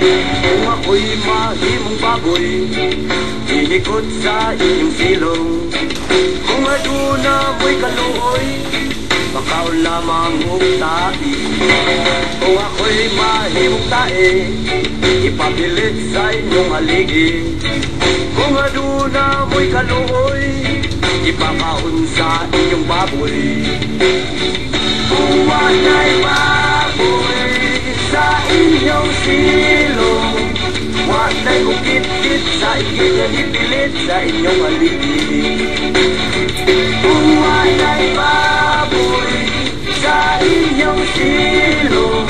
Kung ako'y mahimong baboy, ihikot sa iyong silong. Kung aduna mo'y kaluoy, bakaw lamang ugtai. Kung ako'y mahimong tae, ipapilit sa inyong haligi. Kung aduna mo'y kaluoy, ipakaon sa iyong baboy. Kung wala'y baboy sa inyong silong, wala'y kukit-kit sa igit yan ipilit sa inyong haligi. Kung wala'y baboy sa inyong silong,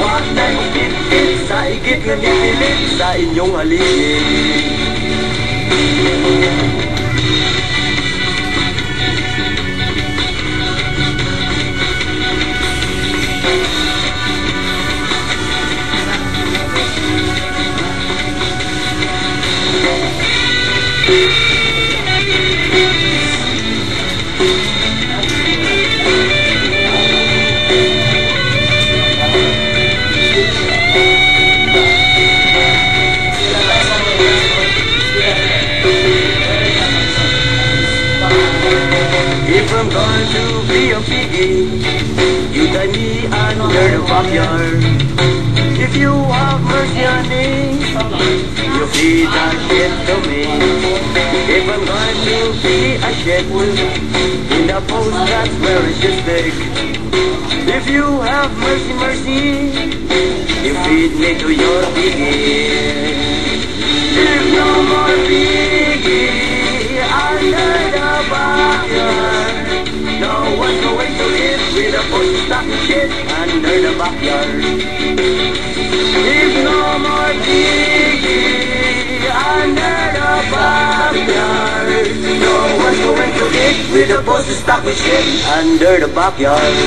wala'y kukit-kit sa igit yan ipilit sa inyong haligi. If I'm going to be a piggy, you tie me under the backyard. If you have mercy on me, you feed that shit to me. If I'm going to be a shit in the post, that's where it should stick. If you have mercy, mercy, you feed me to your piggy. If no more piggy under the backyard, no one's going to live with a post stuck shit under the backyard. If no more piggy under the backyard, no one's going to live with a post stuck with shit under the backyard.